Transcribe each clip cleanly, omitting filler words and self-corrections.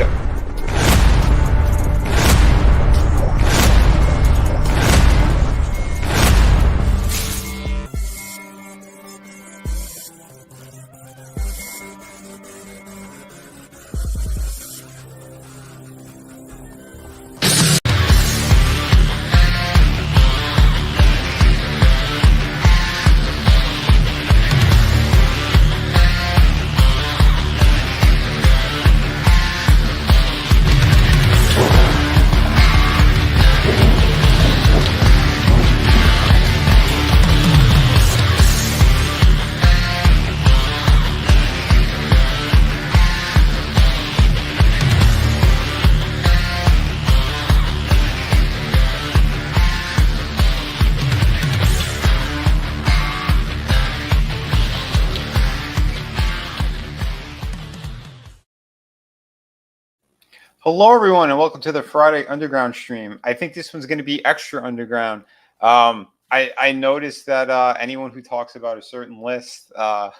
Yep. Hello, everyone, and welcome to the Friday Underground stream. I think this one's going to be extra underground. I noticed that anyone who talks about a certain list, their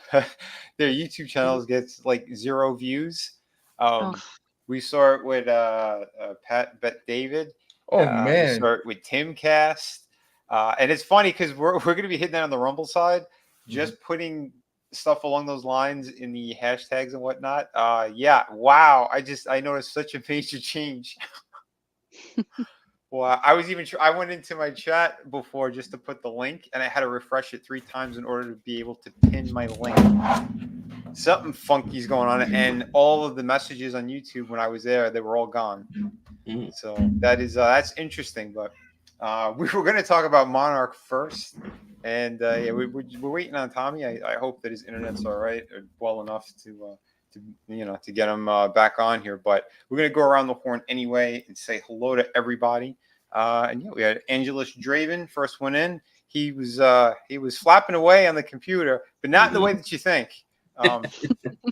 YouTube channels gets like 0 views. We saw it with Pat Bet David. Oh We man, saw it with Tim Cast. And it's funny because we're going to be hitting that on the Rumble side, just putting stuff along those lines in the hashtags and whatnot. Yeah, wow. I noticed such a major change. Well, I went into my chat before just to put the link, and I had to refresh it 3 times in order to be able to pin my link. Something funky's going on, and all of the messages on YouTube when I was there, they were all gone. So that's interesting. But we were going to talk about Monarch first. And yeah, we're waiting on Tommy. I hope that his internet's all right, or well enough to get him back on here. But we're gonna go around the horn anyway and say hello to everybody. And yeah, we had Angelous Draven, first one in. He was flapping away on the computer, but not in the way that you think.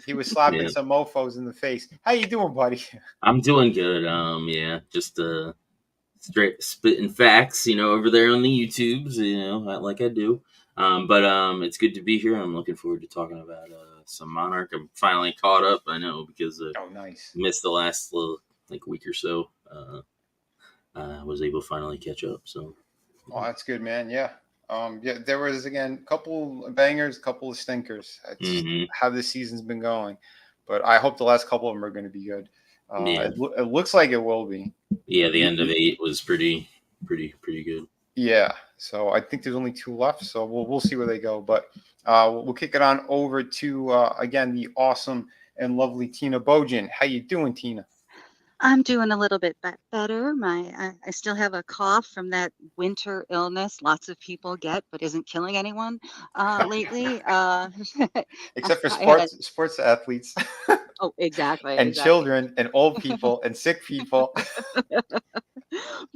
He was slapping some mofos in the face. How you doing, buddy? I'm doing good. Yeah, just straight spitting facts, over there on the YouTubes, like I do. But it's good to be here. I'm looking forward to talking about some Monarch. I'm finally caught up. I know because I nice. Missed the last week or so. I was able to finally catch up. So. Oh, that's good, man. Yeah. Yeah, there was again a couple of bangers, a couple of stinkers. That's how this season's been going, but I hope the last couple of them are going to be good. It looks like it will be. Yeah, the end of 8 was pretty good. Yeah, so I think there's only 2 left, so we'll see where they go. But we'll kick it on over to again the awesome and lovely Tina Bojan. How you doing, Tina? I'm doing a little bit better. I still have a cough from that winter illness lots of people get, but isn't killing anyone lately. Except for sports athletes. Oh, exactly. And children and old people and sick people.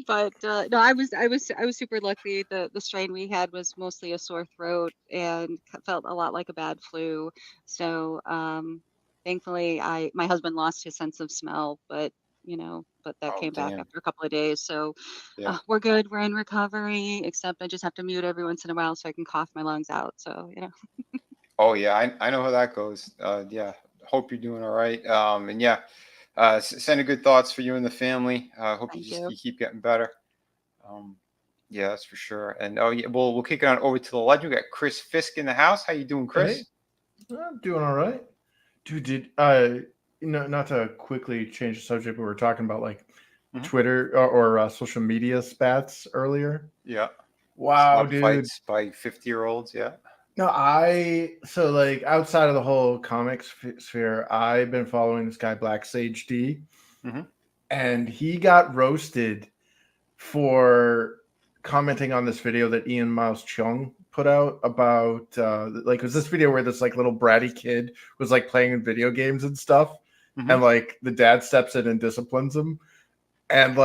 But no, I was super lucky. The strain we had was mostly a sore throat and felt a lot like a bad flu. So thankfully, my husband lost his sense of smell, but that came back after a couple of days. So we're good. We're in recovery, except I just have to mute every once in a while so I can cough my lungs out. So, Oh, yeah. I know how that goes. Yeah. Hope you're doing all right. And yeah, sending good thoughts for you and the family. Hope you keep getting better. Yeah, that's for sure. And we'll kick it on over to the legend. We got Chris Fisk in the house. How you doing, Chris? Hey, I'm doing all right. Dude, not to quickly change the subject, but we were talking about Twitter or social media spats earlier. Yeah. Wow, dude. Fights by 50-year-olds. Yeah. No, outside of the whole comics sphere, I've been following this guy Black Sage D, and he got roasted for commenting on this video that Ian Miles Chung put out about it was this video where this little bratty kid was playing video games and stuff, and the dad steps in and disciplines him, and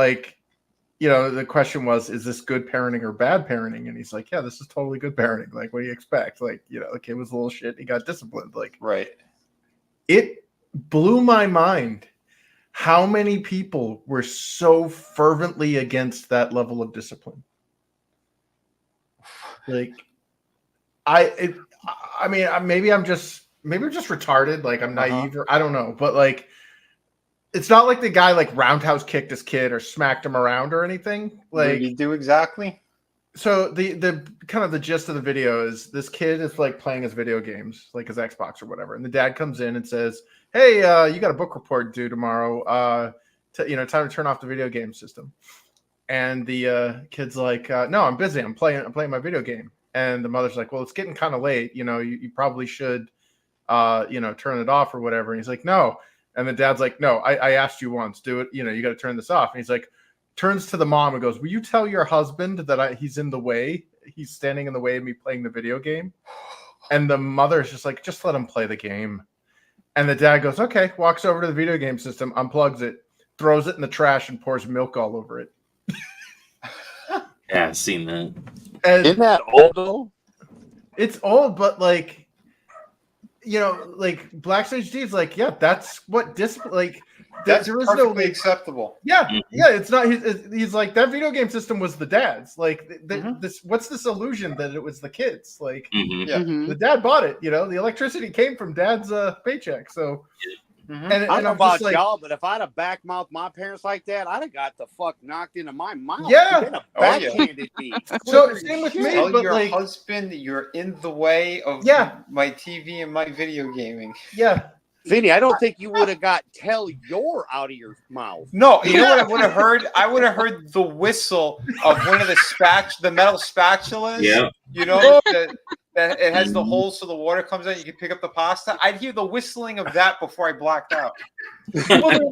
the question was, is this good parenting or bad parenting? And he's like, yeah, this is totally good parenting. What do you expect? The kid was a little shit. He got disciplined. Right. It blew my mind how many people were so fervently against that level of discipline. Maybe I'm just retarded. I'm naive, or I don't know. But it's not like the guy like roundhouse kicked his kid or smacked him around or anything. What did Like, you do exactly? so the kind of the gist of the video is this kid is like playing his video games, like his Xbox or whatever, and the dad comes in and says, "Hey, you got a book report due tomorrow. Time to turn off the video game system." And the kid's like, "No, I'm busy. I'm playing my video game." And the mother's like, "Well, it's getting kind of late. You probably should, turn it off or whatever." And he's like, "No." And the dad's like, "No, I asked you once. Do it. You got to turn this off." And he's like, turns to the mom and goes, "Will you tell your husband that he's in the way? He's standing in the way of me playing the video game." And the mother's just like, "Just let him play the game." And the dad goes, "Okay," walks over to the video game system, unplugs it, throws it in the trash, and pours milk all over it. Yeah, I've seen that. And Isn't that old though? it's old, but like, like Black Sage D is like, yeah, that's what like. That's there is perfectly no acceptable. yeah, it's not. He's like, that video game system was the dad's. Like, what's this illusion that it was the kids? Like, Yeah. the dad bought it. The electricity came from dad's paycheck. So, and I don't know I'm about just like, y'all, but if I'd have backmouthed my parents like that, I'd have got the fuck knocked into my mouth. Yeah. They'd have Oh, yeah. backhanded me. So, same with me. Tell but your like, husband that you're in the way of my TV and my video gaming. yeah, Vinny, I don't think you would have got "tell your" out of your mouth. No, you know what I would have heard? I would have heard the whistle of one of the metal spatulas. Yeah. That it has the holes so the water comes out. You can pick up the pasta. I'd hear the whistling of that before I blacked out. well,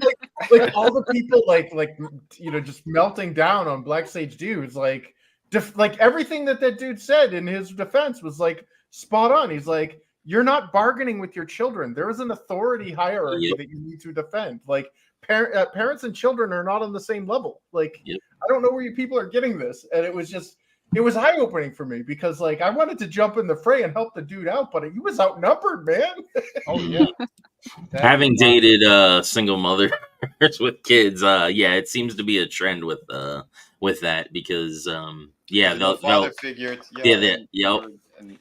like all the people just melting down on Black Sage dudes, like everything that dude said in his defense was like spot on. He's like, you're not bargaining with your children. There is an authority hierarchy that you need to defend. Like parents and children are not on the same level. Like, I don't know where you people are getting this. And it was eye-opening for me because like I wanted to jump in the fray and help the dude out, but he was outnumbered, man. Oh yeah. Having dated single mothers with kids, it seems to be a trend with that because they'll father figure.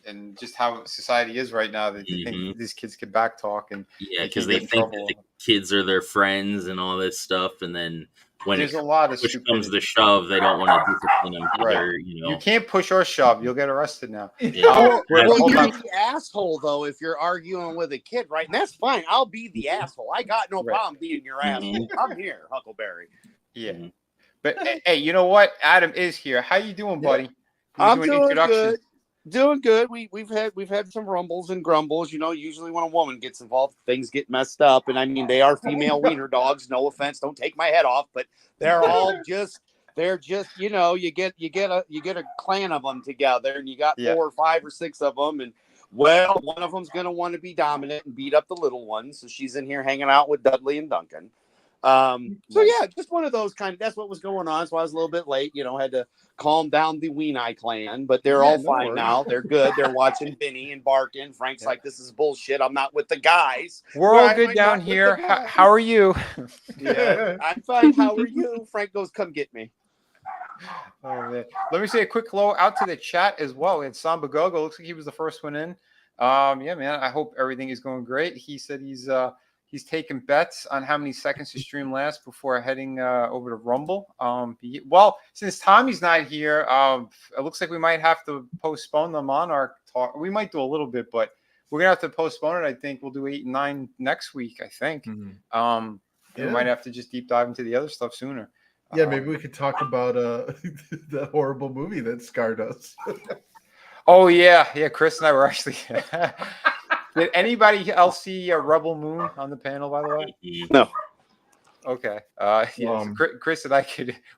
And just how society is right now, that you think these kids can backtalk and because they think that the kids are their friends and all this stuff, and then when there's a lot of push comes to shove, they don't want to discipline them. Right. You can't push or shove; you'll get arrested now. Well, you're the asshole though if you're arguing with a kid, right? And that's fine. I'll be the asshole. I got no problem being your asshole. I'm here, Huckleberry. Yeah, but hey, you know what? Adam is here. How you doing, buddy? I'm doing good. Doing good. We've had some rumbles and grumbles. Usually when a woman gets involved, things get messed up. And I mean, they are female wiener dogs. No offense. Don't take my head off. But they're just you get a clan of them together, and you got 4 or 5 or 6 of them. And well, one of them's gonna want to be dominant and beat up the little ones. So she's in here hanging out with Dudley and Duncan. Just one of those that's what was going on. So I was a little bit late, had to calm down the Weeneye clan, but they're all fine now. They're good. They're watching Vinny and barking. Frank's like, this is bullshit. I'm not with the guys. We're all good down here. How are you? Yeah, I'm fine. How are you? Frank goes, come get me. Oh, man. Let me say a quick hello out to the chat as well. We had Samba Gogo. Looks like he was the first one in. Man, I hope everything is going great. He said he's taking bets on how many seconds the stream lasts before heading over to Rumble. Well, since Tommy's not here, it looks like we might have to postpone the Monarch talk. We might do a little bit, but we're gonna have to postpone it. I think we'll do 8 and 9 next week. I think. We might have to just deep dive into the other stuff sooner. Yeah, maybe we could talk about the horrible movie that scarred us. Oh yeah, Chris and I were actually. Did anybody else see Rebel Moon on the panel, by the way? No. Okay. Chris and I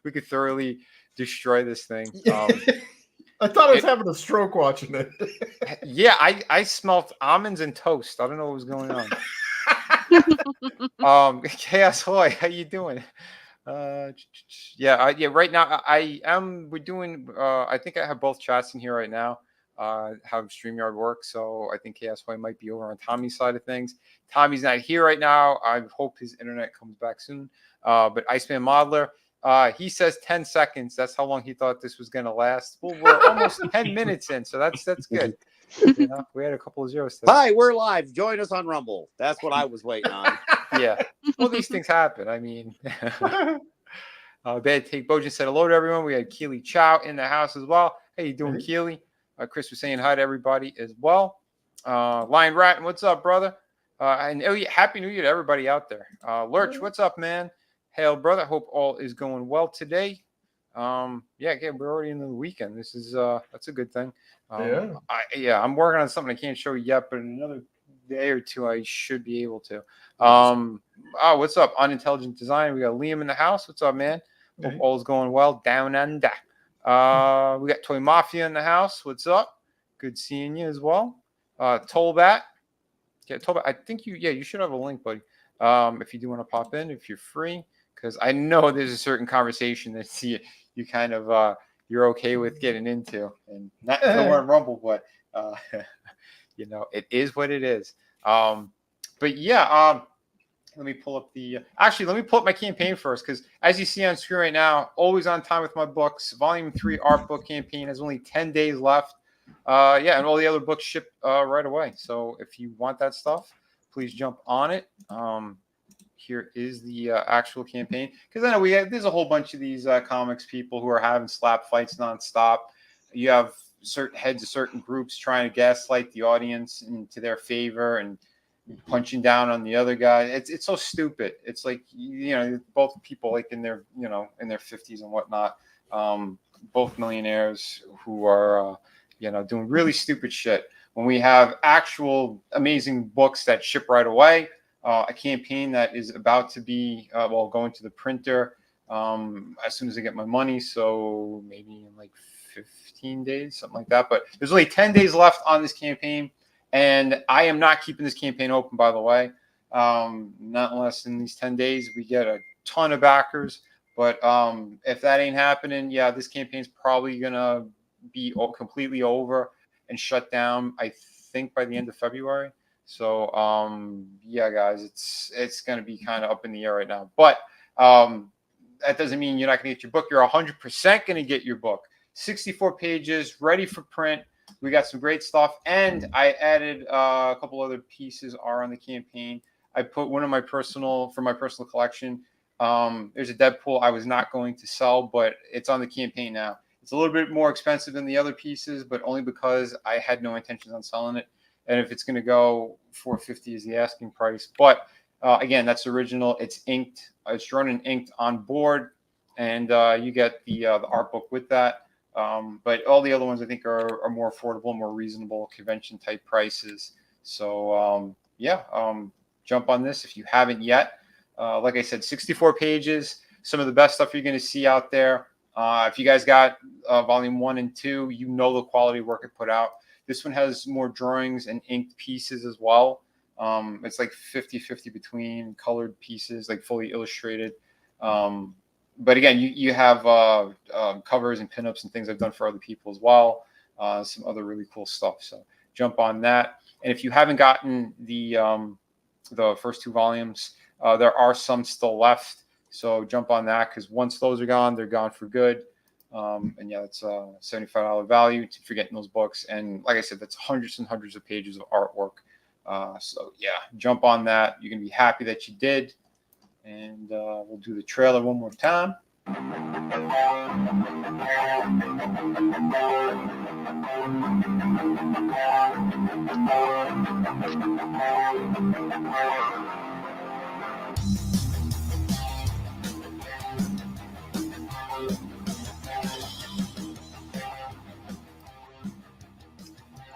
we could thoroughly destroy this thing. I thought I was having a stroke watching it. Yeah, I smelled almonds and toast. I don't know what was going on. Chaos Hoy, how you doing? Right now we're doing I think I have both chats in here right now. How StreamYard works. So I think Chaos Hoy might be over on Tommy's side of things. Tommy's not here right now. I hope his internet comes back soon. But Iceman Modeler, he says 10 seconds. That's how long he thought this was going to last. Well, we're almost 10 minutes in, so that's good. We had a couple of zeros today. Hi, we're live. Join us on Rumble. That's what I was waiting on. Yeah. Well, these things happen. I mean, Bad Take Bojan said hello to everyone. We had Keely Chow in the house as well. How you doing, Keely? Chris was saying hi to everybody as well. Lion Rat, what's up, brother? And yeah, Happy New Year to everybody out there. Lurch, what's up, man? Hail, brother. Hope all is going well today. Yeah, again, we're already in the weekend. This is that's a good thing. I'm working on something I can't show you yet, but in another day or two, I should be able to. What's up? Unintelligent Design. We got Liam in the house. What's up, man? Hope all is going well down under. We got Toy Mafia in the house. What's up? Good seeing you as well. Tolbat. Yeah, Tolbat. I think you should have a link, buddy. If you do want to pop in, if you're free, because I know there's a certain conversation that you kind of you're okay with getting into, and not nowhere in Rumble, but it is what it is. But yeah, let me pull up my campaign first, because as you see on screen right now, always on time with my books. Volume 3 art book campaign has only 10 days left. And all the other books ship right away. So if you want that stuff, please jump on it. Here is the actual campaign, because I know there's a whole bunch of these comics people who are having slap fights nonstop. You have certain heads of certain groups trying to gaslight the audience into their favor and punching down on the other guy. It's so stupid. It's like, both people like in their 50s and whatnot, both millionaires who are doing really stupid shit, when we have actual amazing books that ship right away. A campaign that is about to be going to the printer as soon as I get my money, so maybe in like 15 days, something like that. But there's only 10 days left on this campaign, and I am not keeping this campaign open, by the way. Not unless in these 10 days we get a ton of backers. But if that ain't happening, this campaign's probably gonna be completely over and shut down, I think, by the end of February. So guys, it's going to be kind of up in the air right now. But that doesn't mean you're not going to get your book. You're 100% going to get your book. 64 pages, ready for print. We got some great stuff, and I added a couple other pieces are on the campaign. I put one of my personal collection. There's a Deadpool I was not going to sell, but it's on the campaign now. It's a little bit more expensive than the other pieces, but only because I had no intentions on selling it. And if it's going to go, $450 is the asking price. But again, that's original. It's inked. It's drawn and inked on board, and you get the art book with that. But all the other ones I think are more affordable, more reasonable, convention type prices. So jump on this if you haven't yet. Like I said, 64 pages. Some of the best stuff you're going to see out there. If you guys got volume 1 and 2, the quality work it put out. This one has more drawings and inked pieces as well. It's like 50-50 between colored pieces, like fully illustrated. But again, you have covers and pinups and things I've done for other people as well. Some other really cool stuff. So jump on that. And if you haven't gotten the first 2 volumes, there are some still left. So jump on that, because once those are gone, they're gone for good. It's a $75 value if you're getting those books. And like I said, that's hundreds and hundreds of pages of artwork. Jump on that. You're going to be happy that you did. And we'll do the trailer one more time.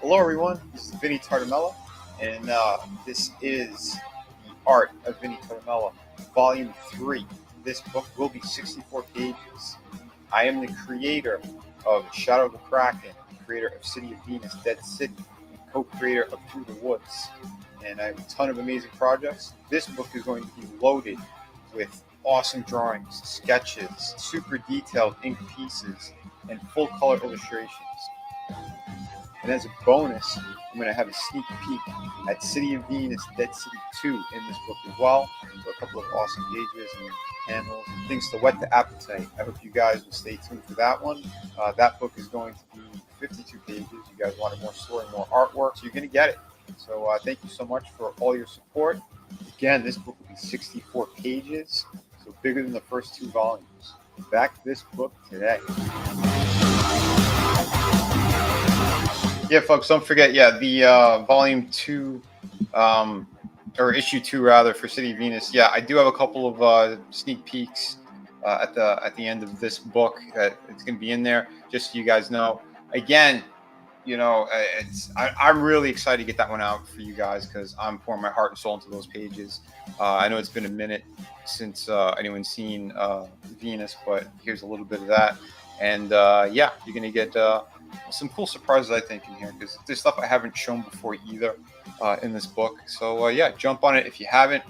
Hello, everyone. This is Vinny Tartamella, and this is the art of Vinny Tartamella, Volume 3. This book will be 64 pages. I am the creator of Shadow of the Kraken, creator of City of Venus, Dead City, and co-creator of Through the Woods. And I have a ton of amazing projects. This book is going to be loaded with awesome drawings, sketches, super detailed ink pieces, and full color illustrations. And as a bonus, I'm going to have a sneak peek at City of Venus, Dead City 2 in this book as well. So a couple of awesome pages and panels and things to whet the appetite. I hope you guys will stay tuned for that one. That book is going to be 52 pages. You guys wanted more story, more artwork, so you're going to get it. So thank you so much for all your support. Again, this book will be 64 pages, so bigger than the first 2 volumes. Back this book today. Yeah, folks, don't forget, the volume 2, or issue 2 rather, for City of Venus. Yeah, I do have a couple of sneak peeks at the end of this book. It's going to be in there, just so you guys know. Again, I'm really excited to get that one out for you guys because I'm pouring my heart and soul into those pages. I know it's been a minute since anyone's seen Venus, but here's a little bit of that. And you're going to get some cool surprises, I think, in here because there's stuff I haven't shown before either in this book. So, jump on it if you haven't.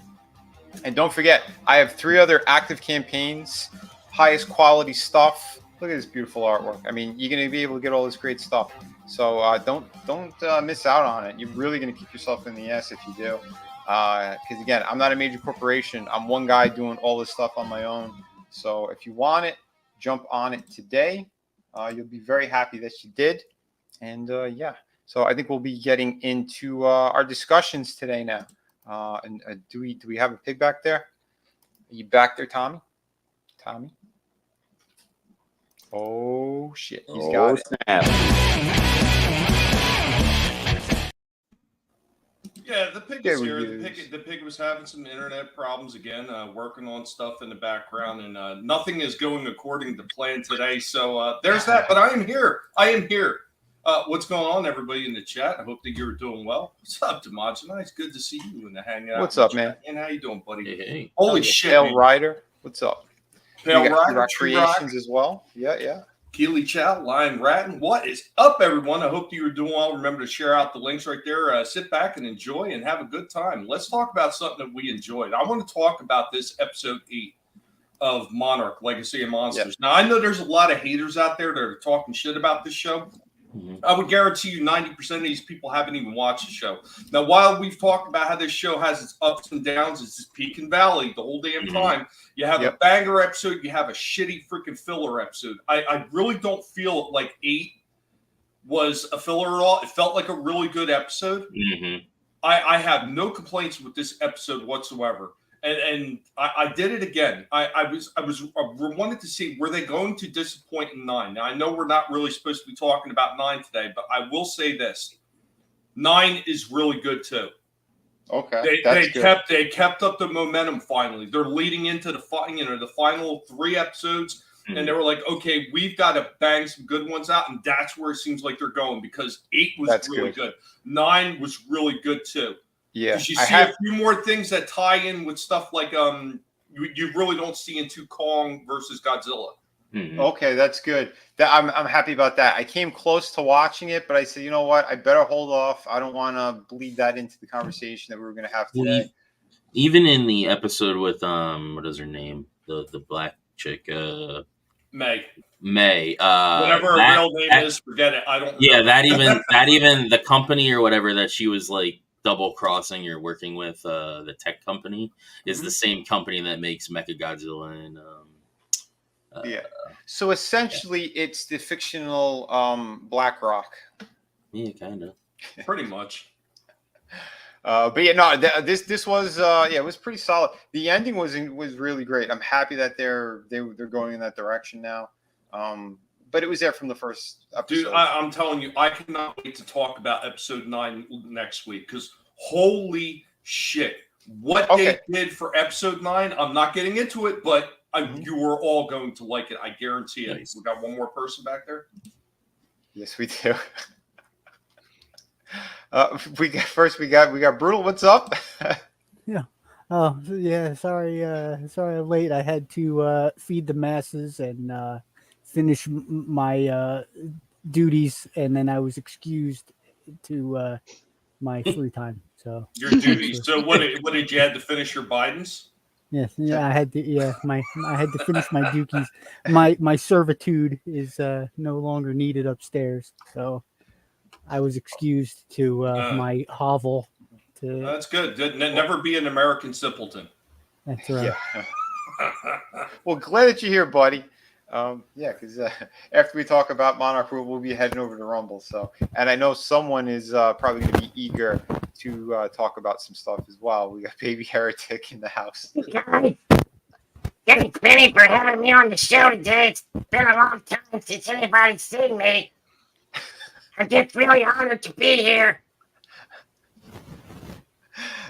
And don't forget, I have 3 other active campaigns, highest quality stuff. Look at this beautiful artwork. I mean, you're going to be able to get all this great stuff. So don't miss out on it. You're really going to kick yourself in the ass if you do. Because, again, I'm not a major corporation. I'm one guy doing all this stuff on my own. So if you want it, jump on it today. You'll be very happy that you did. And, so I think we'll be getting into our discussions today now. And do we have a pig back there? Are you back there, Tommy? Tommy? Oh, shit. He's got it. Snap. Yeah, the pig is here. The pig was having some internet problems again, working on stuff in the background, and nothing is going according to plan today. So there's that. But I am here. What's going on, everybody in the chat? I hope that you're doing well. What's up, Demogena? It's good to see you in the hangout. What's up, man? And how you doing, buddy? Hey. Holy shit, Pale Rider. What's up? Pale You got Rider, Creations as well. Yeah. Keely Chow, Lion Ratton. What is up, everyone? I hope you are doing well. Remember to share out the links right there. Sit back and enjoy and have a good time. Let's talk about something that we enjoyed. I want to talk about this episode 8 of Monarch, Legacy of Monsters. Yep. Now, I know there's a lot of haters out there that are talking shit about this show. Mm-hmm. I would guarantee you 90% of these people haven't even watched the show. Now, while we've talked about how this show has its ups and downs, it's this peak and valley the whole damn time. You have a banger episode, you have a shitty freaking filler episode. I really don't feel like 8 was a filler at all. It felt like a really good episode. Mm-hmm. I have no complaints with this episode whatsoever. And I did it again. I wanted to see, were they going to disappoint in 9? Now, I know we're not really supposed to be talking about 9 today, but I will say this: 9 is really good too. Okay, they kept up the momentum. Finally, they're leading into the final 3 episodes, and they were like, okay, we've got to bang some good ones out, and that's where it seems like they're going because 8 was really good. 9 was really good too. Yeah, because you see a few more things that tie in with stuff like you really don't see into Kong versus Godzilla. Mm-hmm. Okay, that's good. I'm happy about that. I came close to watching it, but I said, you know what? I better hold off. I don't want to bleed that into the conversation that we were going to have today. Even in the episode with what is her name? The black chick, May. Whatever her real name is, forget it. I don't. Yeah, remember. that even the company or whatever that she was like double crossing or working with, the tech company is the same company that makes Mechagodzilla and So essentially, it's the fictional BlackRock. Yeah, kind of. Pretty much. But yeah, no, this was it was pretty solid. The ending was really great. I'm happy that they're going in that direction now. But it was there from the first episode. Dude, I'm telling you, I cannot wait to talk about episode 9 next week because holy shit, what they did for episode 9, I'm not getting into it, but you are all going to like it. I guarantee it. Nice. We got one more person back there. Yes, we do. We got Brutal. What's up? Yeah. Oh, yeah. Sorry I'm late. I had to feed the masses and finish my duties, and then I was excused to my free time. So your duties. So what did you have to finish your Bidens? Yes, yeah, I had to. Yeah, I had to finish my duties. My servitude is no longer needed upstairs, so I was excused to my hovel. That's good. Never be an American simpleton. That's right. Yeah. Well, glad that you're here, buddy. Yeah, because after we talk about Monarch, we'll be heading over to Rumble. So, and I know someone is probably going to be eager to talk about some stuff as well. We got Baby Heretic in the house. Guys, thanks, Benny, for having me on the show today. It's been a long time since anybody's seen me. I'm just really honored to be here.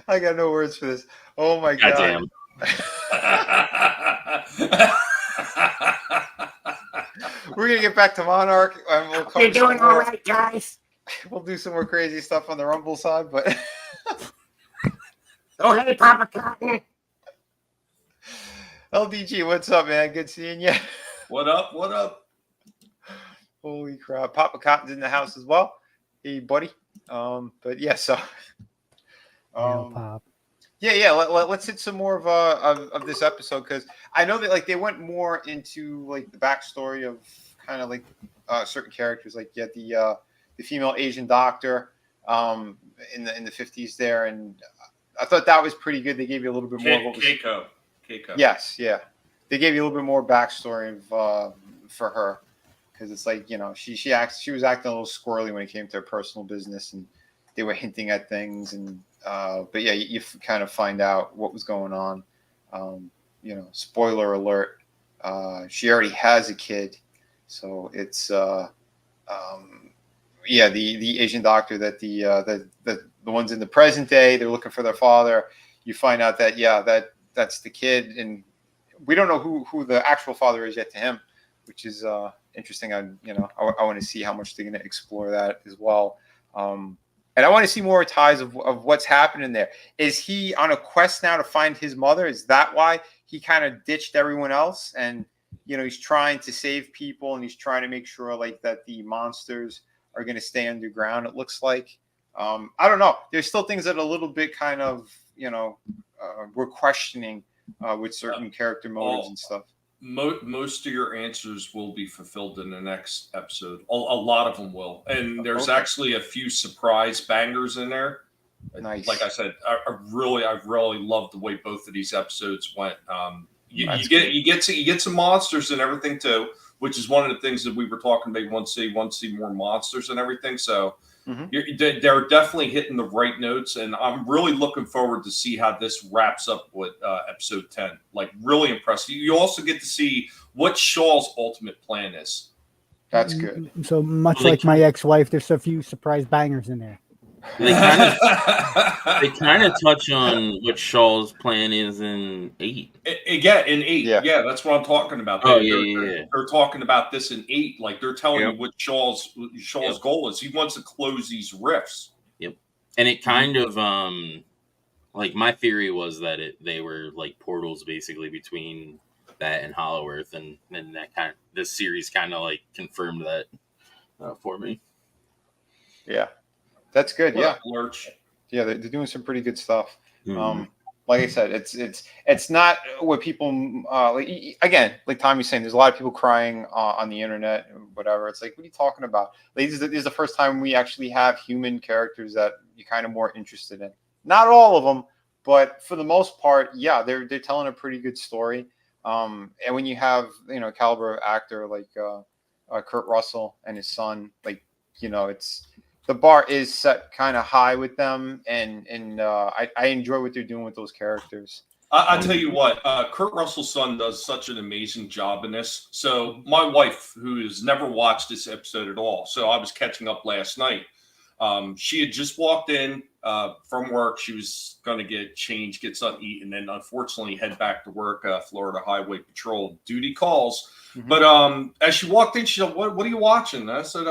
I got no words for this. Oh my god! Goddamn. We're gonna get back to Monarch, and we'll cover You're doing some all more. right, guys. We'll do some more crazy stuff on the Rumble side, but Oh, hey, Papa Cotton. LDG, what's up, man? Good seeing you. What up? What up? Holy crap! Papa Cotton's in the house as well. Hey, buddy. But yeah, so. Pop. Yeah. Let's hit some more of this episode, because I know that like they went more into like the backstory of kind of like certain characters, like the female Asian doctor in the 50s there, and I thought that was pretty good. They gave you a little bit more. Of what was, Keiko. Yes, yeah. They gave you a little bit more backstory of, for her, because it's like, you know, she was acting a little squirrely when it came to her personal business, and they were hinting at things, and but yeah, you kind of find out what was going on. You know, spoiler alert, she already has a kid, so it's yeah, the Asian doctor that the ones in the present day, they're looking for their father. You find out that that's the kid, and we don't know who the actual father is yet to him, which is interesting. I want to see how much they're going to explore that as well. And I want to see more ties of what's happening there. Is he on a quest now to find his mother? Is that why he kind of ditched everyone else? And, you know, he's trying to save people, and he's trying to make sure like that the monsters are going to stay underground, it looks like. I don't know. There's still things that are a little bit kind of, you know, we're questioning with certain character modes and stuff. Most of your answers will be fulfilled in the next episode. A lot of them will, and there's actually a few surprise bangers in there. Nice. Like I said, I really love the way both of these episodes went. You get some monsters and everything too, which is one of the things that we were talking about. You want to see more monsters and everything. So they're definitely hitting the right notes, and I'm really looking forward to see how this wraps up with episode 10. Like, really impressed. You also get to see what Shaw's ultimate plan is. That's good. So much like my ex-wife, there's a few surprise bangers in there. They kind of touch on what Shaw's plan is in 8. Again, in 8, yeah, that's what I'm talking about. They're talking about this in 8. Like, they're telling you what Shaw's goal is. He wants to close these rifts. Yep, and it kind of like my theory was that they were like portals basically between that and Hollow Earth, and then that this series kind of like confirmed that for me. Yeah. That's good. What yeah. up, Lurch? Yeah, they're doing some pretty good stuff. Mm-hmm. Like I said, it's not what people again, like Tommy's saying, there's a lot of people crying on the internet or whatever. It's like, what are you talking about? Like, this is the first time we actually have human characters that you're kind of more interested in. Not all of them, but for the most part, yeah, they're telling a pretty good story. And when you have, you know, a caliber of actor like Kurt Russell and his son, like, you know, it's the bar is set kind of high with them, and I enjoy what they're doing with those characters. I tell you what, Kurt Russell's son does such an amazing job in this. So my wife, who has never watched this episode at all, so I was catching up last night. She had just walked in from work. She was going to get changed, get something to eat, and then unfortunately head back to work. Florida Highway Patrol duty calls. Mm-hmm. But as she walked in, she said, what are you watching? And I said,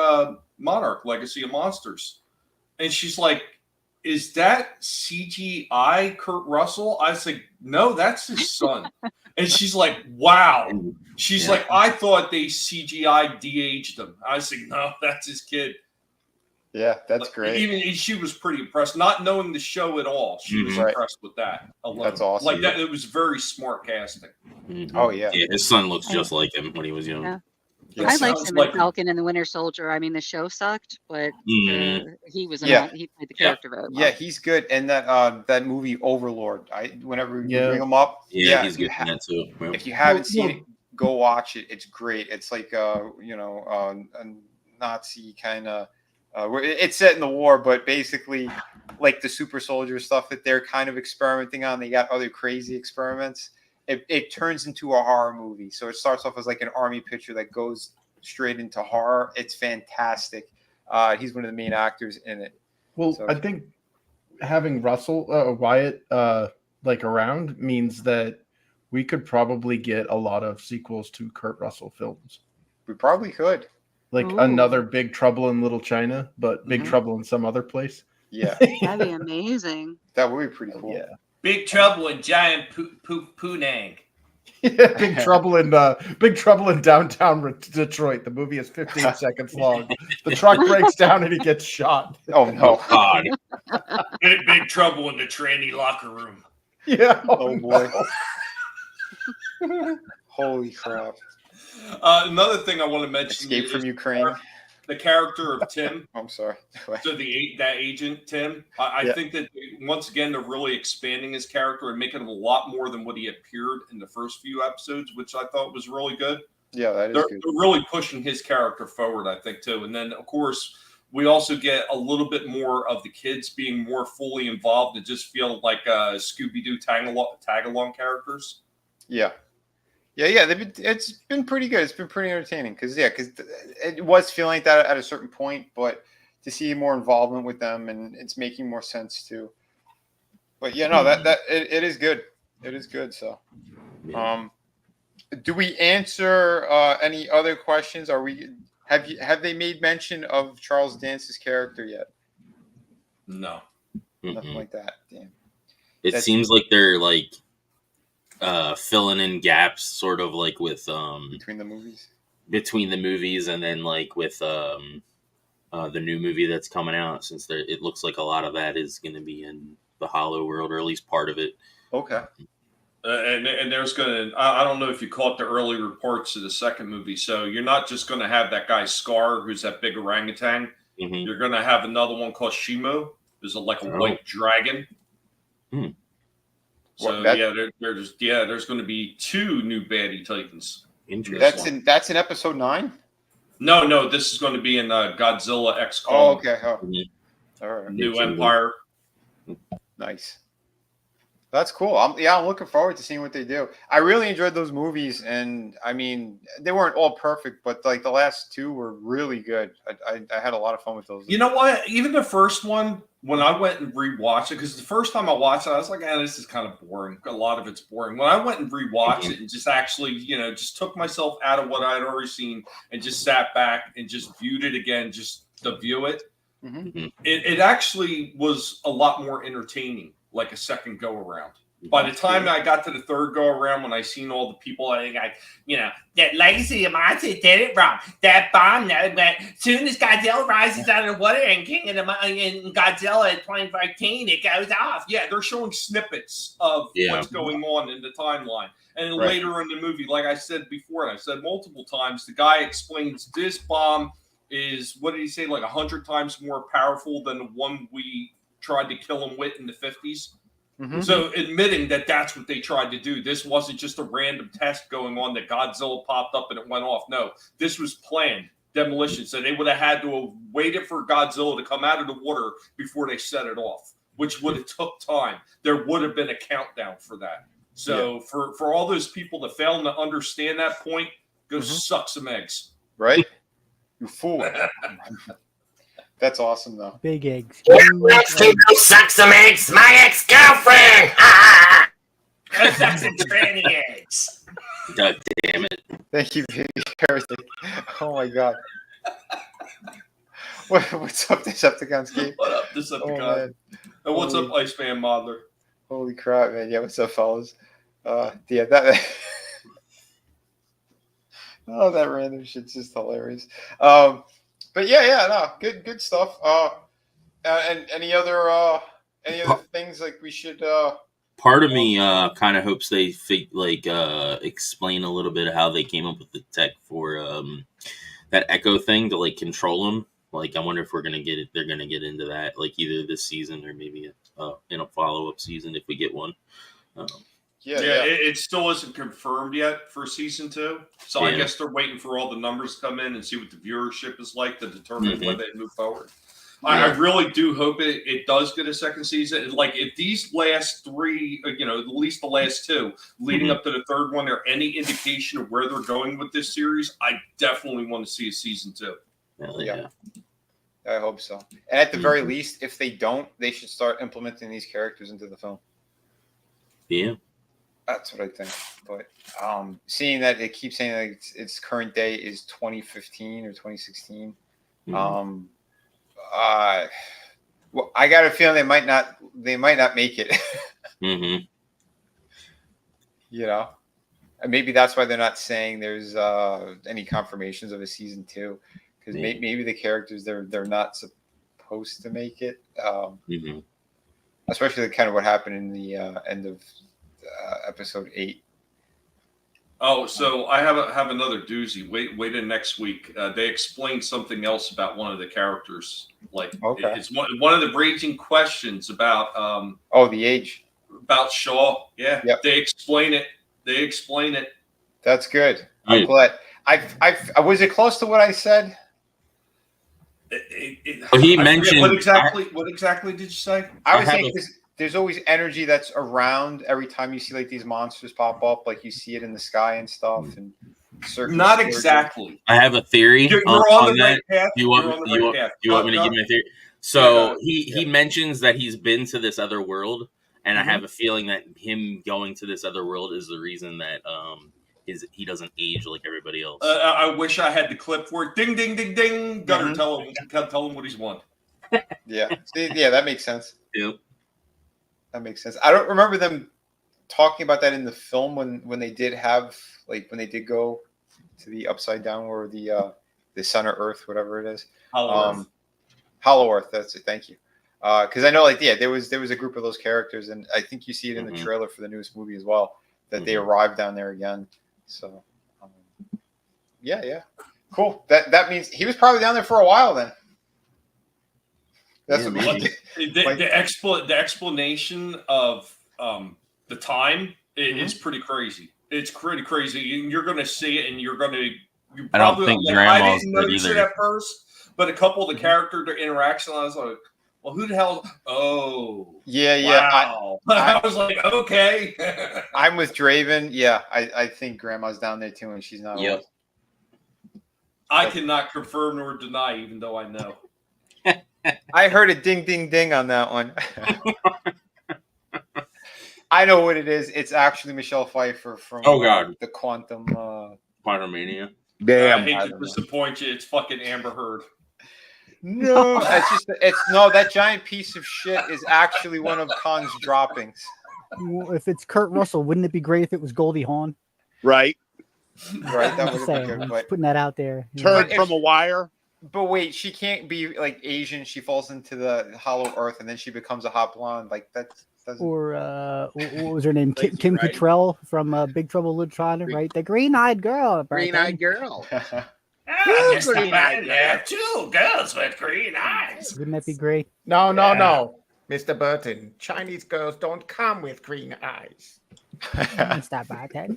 Monarch, Legacy of Monsters. And she's like, is that CGI Kurt Russell? I was like, no, that's his son. And she's like, wow. She's like, I thought they CGI de-aged him. I was like, no, that's his kid. Yeah, that's great. Even she was pretty impressed, not knowing the show at all. She was impressed with that alone. That's awesome. Like that, it was very smart casting. Mm-hmm. Oh yeah. Yeah, his son looks just like him when he was young. Yeah. I liked him in Falcon and the Winter Soldier. I mean, the show sucked, but he was he played the character very well. Yeah, he's good. And that movie Overlord, whenever you bring him up, he's good in that too. If you haven't seen it, go watch it. It's great. It's like a Nazi kind of. It's set in the war, but basically, like the super soldier stuff that they're kind of experimenting on. They got other crazy experiments. It turns into a horror movie. So it starts off as like an army picture that goes straight into horror. It's fantastic. He's one of the main actors in it. Well, So, I think having Wyatt like around means that we could probably get a lot of sequels to Kurt Russell films. we probably could. Like Ooh. another Big Trouble in Little China, but Big Trouble in some other place. Yeah, That'd be amazing. that would be pretty cool. Yeah. Big Trouble in Giant Poonang. Yeah, Big Trouble in Downtown Detroit. The movie is 15 seconds long. The truck breaks down and he gets shot. Oh no! God. Big Trouble in the tranny locker room. Yeah. Oh boy! Holy crap! Another thing I want to mention: Escape from Ukraine. The character of Tim. I'm sorry. So that agent Tim, I think that once again they're really expanding his character and making him a lot more than what he appeared in the first few episodes, which I thought was really good. Yeah, that is They're good. really pushing his character forward, I think, too. And then, of course, we also get a little bit more of the kids being more fully involved and just feel like Scooby-Doo tag-along characters. Yeah. It's been pretty good. It's been pretty entertaining because it was feeling like that at a certain point, but to see more involvement with them and it's making more sense too. But yeah, no, it is good. It is good. So, do we answer any other questions? Have they made mention of Charles Dance's character yet? No, Nothing like that. Damn. It seems like they're like filling in gaps, sort of like with between the movies, and then like with the new movie that's coming out, since it looks like a lot of that is going to be in the Hollow world, or at least part of it. Okay. And there's going to, I don't know if you caught the early reports of the second movie. So you're not just going to have that guy Scar, who's that big orangutan. Mm-hmm. You're going to have another one called Shimo, who's like a white dragon. So there's going to be 2 new baddie titans. Interesting. That's in episode 9. No, this is going to be in Godzilla X Kong. Oh, okay. Oh. Mm-hmm. All right. New Empire. Nice. That's cool. I'm looking forward to seeing what they do. I really enjoyed those movies, and I mean, they weren't all perfect, but like the last 2 were really good. I had a lot of fun with those. You know what? Even the first one, when I went and rewatched it, because the first time I watched it, I was like, this is kind of boring. A lot of it's boring. When I went and rewatched it and just actually, just took myself out of what I had already seen and just sat back and just viewed it again, just to view it, it actually was a lot more entertaining, like a second go around. By the time I got to the third go around, when I seen all the people, I think that legacy of Monty did it wrong. That bomb that went soon as Godzilla rises out of the water and King of the Godzilla in 2014, it goes off. Yeah, they're showing snippets of what's going on in the timeline. And then later in the movie, like I said before, and I've said multiple times, the guy explains this bomb is, what did he say, like 100 times more powerful than the one we tried to kill him with in the 50s. So admitting that that's what they tried to do. This wasn't just a random test going on that Godzilla popped up and it went off. No, this was planned demolition. So they would have had to have waited for Godzilla to come out of the water before they set it off, which would have took time. There would have been a countdown for that. So for all those people that failed to understand that point, go suck some eggs. Right? You fool. That's awesome, though. Big eggs. Let's go suck some eggs. My ex-girlfriend. Go suck some tranny eggs. God damn it. Thank you, baby. Everything. Oh, my God. What's up, Decepticons? What up, Decepticon? And what's up, Iceman Modeler? Holy crap, man. Yeah, what's up, fellas? That random shit's just hilarious. But no, good stuff. And any other things like we should? Part of me kind of hopes they explain a little bit of how they came up with the tech for that echo thing to like control them. Like, I wonder if they're gonna get into that, like either this season or maybe in a follow-up season if we get one. Yeah, It still isn't confirmed yet for season 2. So I Yeah. guess they're waiting for all the numbers to come in and see what the viewership is like to determine when they move forward. I really do hope it does get a second season. Like, if these last 3, at least the last 2, leading up to the third one, are any indication of where they're going with this series, I definitely want to see a season 2. Hell yeah. I hope so. And at the very least, if they don't, they should start implementing these characters into the film. Yeah. That's what I think. But seeing that it keeps saying that its current day is 2015 or 2016, well, I got a feeling they might not make it. Mm-hmm. And maybe that's why they're not saying there's any confirmations of a season 2, because maybe the characters they're not supposed to make it. Especially kind of what happened in the end of episode 8. Oh, so I have another doozy. Wait in next week. They explained something else about one of the characters. Like, it's one of the raging questions about the age about Shaw. Yeah, yep. They explain it. That's good. I'm glad. I was it close to what I said? He mentioned what exactly did you say? I was saying there's always energy that's around every time you see like these monsters pop up, like you see it in the sky and stuff. And not exactly. I have a theory. You're on the right path. Do you want me to give my theory? So he mentions that he's been to this other world, and I have a feeling that him going to this other world is the reason that he doesn't age like everybody else. I wish I had the clip for it. Ding, ding, ding, ding. Gunner, tell him what he's won. Yeah. See, yeah, that makes sense. Yep. That makes sense. I don't remember them talking about that in the film when they did have, like, when they did go to the upside down or the center Earth, whatever it is. Hollow Earth. That's it. Thank you. Because I know, like, there was a group of those characters, and I think you see it in the trailer for the newest movie as well, that they arrived down there again. So, yeah, cool. That means he was probably down there for a while then. That's the explanation of the time is pretty crazy. It's pretty crazy, and you're going to see it, and you're going to. I don't think I didn't notice it at first, but a couple of the character interactions, I was like, "Well, who the hell?" Oh, yeah. Wow. I was like, "Okay." I'm with Draven. Yeah, I think Grandma's down there too, and she's not. Yep. I cannot confirm nor deny, even though I know. I heard a ding, ding, ding on that one. I know what it is. It's actually Michelle Pfeiffer from the Quantum Quantumania. Damn. I hate to disappoint you. It's fucking Amber Heard. No, that giant piece of shit is actually one of Khan's droppings. Well, if it's Kurt Russell, wouldn't it be great if it was Goldie Hawn? Right. That would be good. But putting that out there. Turned from a wire. But wait, she can't be like Asian. She falls into the hollow earth, and then she becomes a hot blonde. Like that doesn't. Or what was her name? Kim Cattrall from Big Trouble in Little China, right? The green-eyed girl. Green-eyed girl. Yeah, 2 girls with green eyes. Wouldn't that be great? No, Mr. Burton. Chinese girls don't come with green eyes. That's not bad, Ted.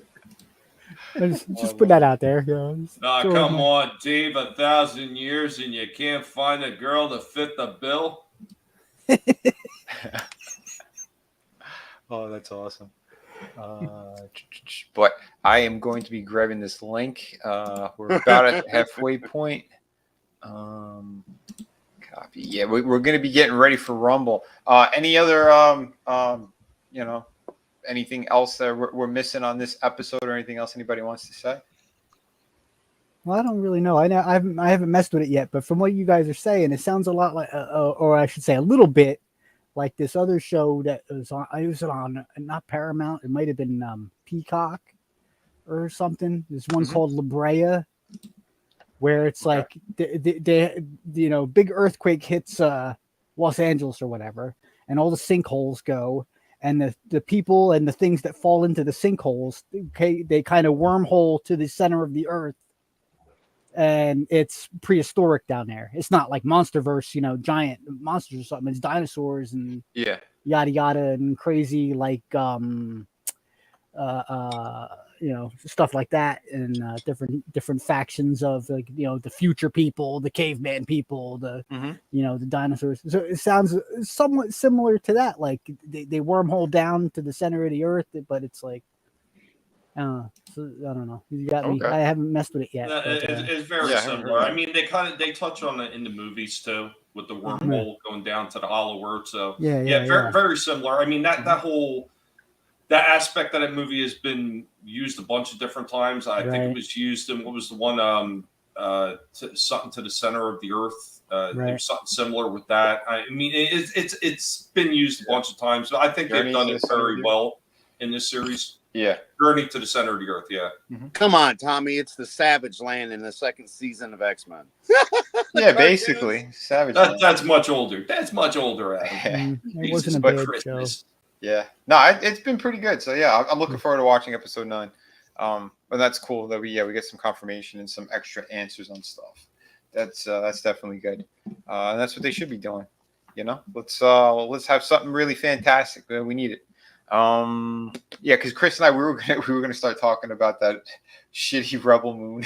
Just put that out there. Come on, Dave. 1,000 years and you can't find a girl to fit the bill. Oh, that's awesome. But I am going to be grabbing this link. We're about at the halfway point. Copy. Yeah, we're going to be getting ready for Rumble. Any other, anything else that we're missing on this episode, or anything else anybody wants to say? Well, I don't really know. I haven't messed with it yet, but from what you guys are saying, it sounds a lot like, or I should say, a little bit like this other show that was on. It was on not Paramount. It might have been Peacock or something. There's one called La Brea, where it's like they big earthquake hits Los Angeles or whatever, and all the sinkholes go. And the people and the things that fall into the sinkholes, they kind of wormhole to the center of the earth. And it's prehistoric down there. It's not like Monsterverse, giant monsters or something. It's dinosaurs and yada yada and crazy like stuff like that, and different factions of like the future people, the caveman people, the the dinosaurs. So it sounds somewhat similar to that. Like they wormhole down to the center of the earth, but it's like so I don't know. You got me. I haven't messed with it yet. It's very similar. I mean, they touch on it in the movies too, with the wormhole going down to the Hollow Earth. So very similar. I mean that whole that aspect of that movie has been used a bunch of different times. I think it was used in what was the one something to the center of the earth. There was something similar with that. I mean, it's been used a bunch of times. So I think they've done it very well in this series. Yeah, Journey to the Center of the Earth. Yeah. Come on, Tommy. It's the Savage Land in the second season of X-Men. Yeah, basically, Savage. That's much older. That's much older. It wasn't a bad show. Yeah, no, it's been pretty good. So yeah, I'm looking forward to watching episode 9. But that's cool that we get some confirmation and some extra answers on stuff. That's definitely good. And that's what they should be doing. Let's have something really fantastic. We need it. Because Chris and I we were gonna start talking about that shitty Rebel Moon.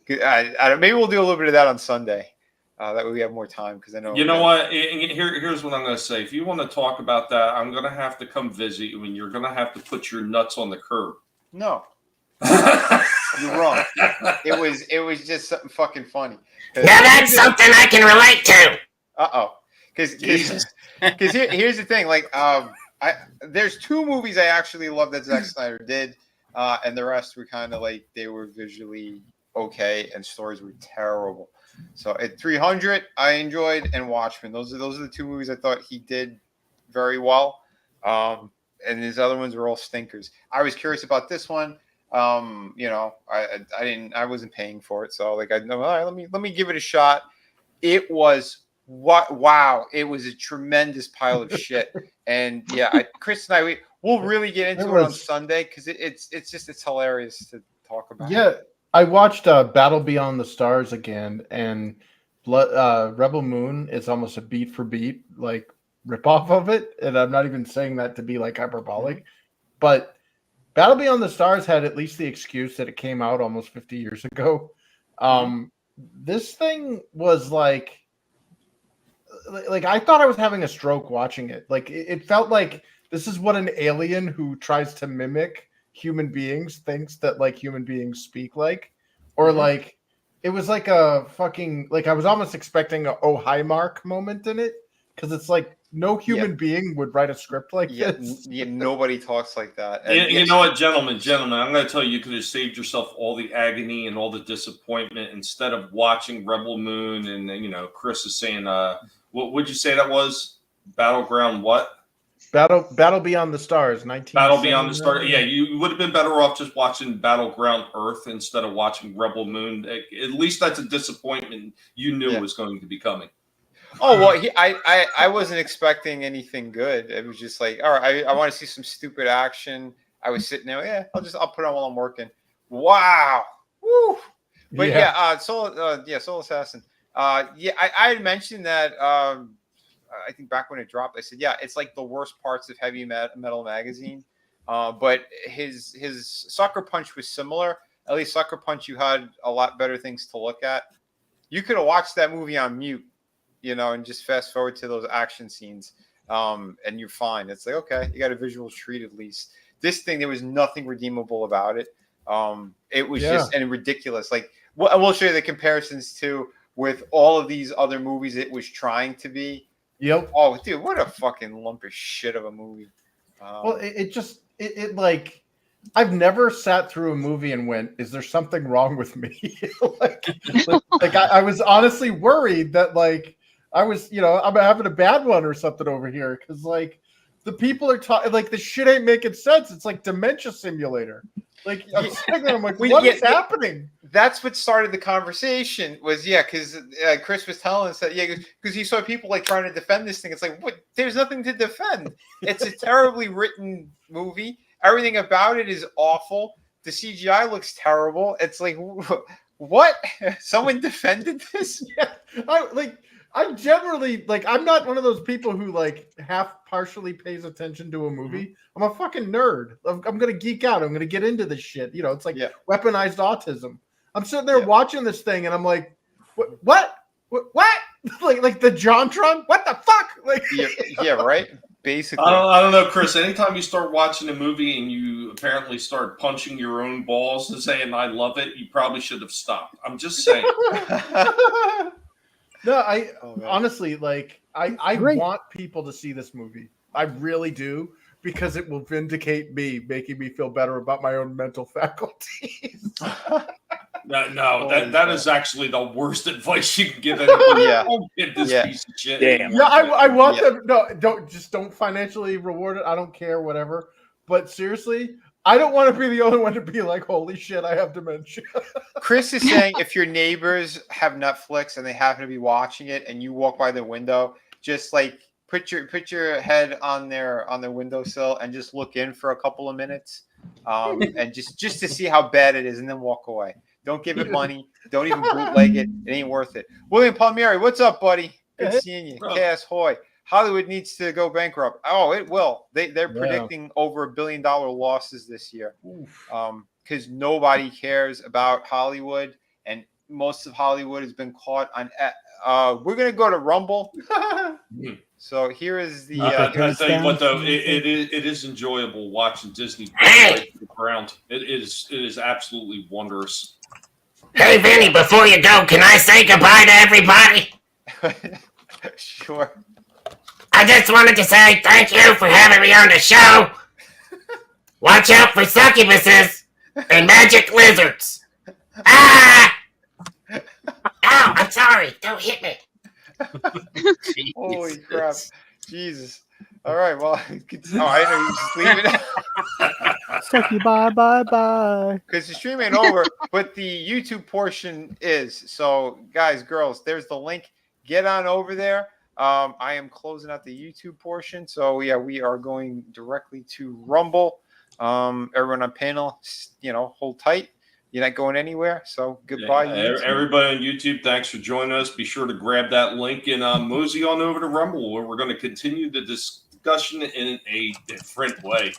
Maybe we'll do a little bit of that on Sunday. That way we have more time because I know. You know what? Here's what I'm going to say. If you want to talk about that, I'm going to have to come visit you, and you're going to have to put your nuts on the curb. No, you're wrong. It was just something fucking funny. Now that's something I can relate to. Because here's the thing. Like, there's 2 movies I actually love that Zack Snyder did, and the rest were kind of like they were visually okay and stories were terrible. So at 300, I enjoyed, and Watchmen. Those are the 2 movies I thought he did very well. And his other ones were all stinkers. I was curious about this one. I wasn't paying for it, so like I know. All right, let me give it a shot. It was wow! It was a tremendous pile of shit. And yeah, Chris and we'll really get into it on Sunday because it's hilarious to talk about. Yeah. I watched Battle Beyond the Stars again, and Rebel Moon is almost a beat for beat like ripoff of it, and I'm not even saying that to be like hyperbolic, but Battle Beyond the Stars had at least the excuse that it came out almost 50 years ago. This thing was like I thought I was having a stroke watching it. Like it felt like this is what an alien who tries to mimic human beings thinks that like human beings speak like, or like it was like a fucking like I was almost expecting a oh hi Mark moment in it because it's like no human being would write a script like this. Yeah, nobody talks like that. And you know what, gentlemen, I'm going to tell you could have saved yourself all the agony and all the disappointment instead of watching Rebel Moon. And Chris is saying, what would you say that was? Battleground what? Battle Beyond the Stars, 19. Battle Beyond the Stars. Yeah, you would have been better off just watching Battleground Earth instead of watching Rebel Moon. At least that's a disappointment you knew was going to be coming. Oh well, I wasn't expecting anything good. It was just like, all right, I want to see some stupid action. I was sitting there, I'll put it on while I'm working. Wow, woo! But Soul Assassin. I had mentioned that. I think back when it dropped, I said, it's like the worst parts of Heavy Metal Magazine. But his Sucker Punch was similar. At least Sucker Punch, you had a lot better things to look at. You could have watched that movie on mute, and just fast forward to those action scenes, and you're fine. It's like, okay, you got a visual treat at least. This thing, there was nothing redeemable about it. It was just ridiculous. Like, we'll show you the comparisons too with all of these other movies it was trying to be. Yep. Oh, dude, what a fucking lump of shit of a movie. Well, it like I've never sat through a movie and went, "Is there something wrong with me?" I was honestly worried that like I was, I'm having a bad one or something over here because like the people are talking like the shit ain't making sense. It's like Dementia Simulator. Like I'm sitting there, I'm like, what is happening? That's what started the conversation. Was because Chris was telling us that because he saw people like trying to defend this thing. It's like, what? There's nothing to defend. It's a terribly written movie. Everything about it is awful. The CGI looks terrible. It's like, what? Someone defended this? Yeah, I generally like. I'm not one of those people who like half partially pays attention to a movie. I'm a fucking nerd. I'm gonna geek out. I'm gonna get into this shit. You know, it's like weaponized autism. I'm sitting there watching this thing, and I'm like, what? like the JonTron? What the fuck? Like, yeah, right. Basically, I don't know, Chris. Anytime you start watching a movie and you apparently start punching your own balls and saying "I love it," you probably should have stopped. I'm just saying. No, honestly, like, I want people to see this movie. I really do, because it will vindicate me, making me feel better about my own mental faculties. No, that is actually the worst advice you can give anybody. Don't get this piece of shit. Damn. Yeah, I want them. No, don't financially reward it. I don't care, whatever. But seriously, I don't want to be the only one to be like, holy shit, I have dementia. Chris is saying if your neighbors have Netflix and they happen to be watching it and you walk by their window, just like put your head on their windowsill and just look in for a couple of minutes, and just to see how bad it is, and then walk away. Don't give it money. Don't even bootleg it. It ain't worth it. William Palmieri, what's up, buddy? Good seeing you. Cass Hoy. Hollywood needs to go bankrupt. Oh, it will. They're predicting over $1 billion losses this year, because nobody cares about Hollywood, and most of Hollywood has been caught on. We're gonna go to Rumble. So here is the. I tell you what, though, it is enjoyable watching Disney break the ground. It is absolutely wondrous. Hey, Vinny, before you go, can I say goodbye to everybody? Sure. I just wanted to say thank you for having me on the show. Watch out for succubuses and magic lizards. Ah! Ow, I'm sorry. Don't hit me. Holy crap. Jesus. All right, well, I know you're just leaving it. Sucky, bye. Because the stream ain't over, but the YouTube portion is. So, guys, girls, there's the link. Get on over there. I am closing out the YouTube portion. So, yeah, we are going directly to Rumble. Everyone on panel, hold tight. You're not going anywhere. So, goodbye. Everybody on YouTube, thanks for joining us. Be sure to grab that link and mosey on over to Rumble, where we're going to continue the discussion in a different way.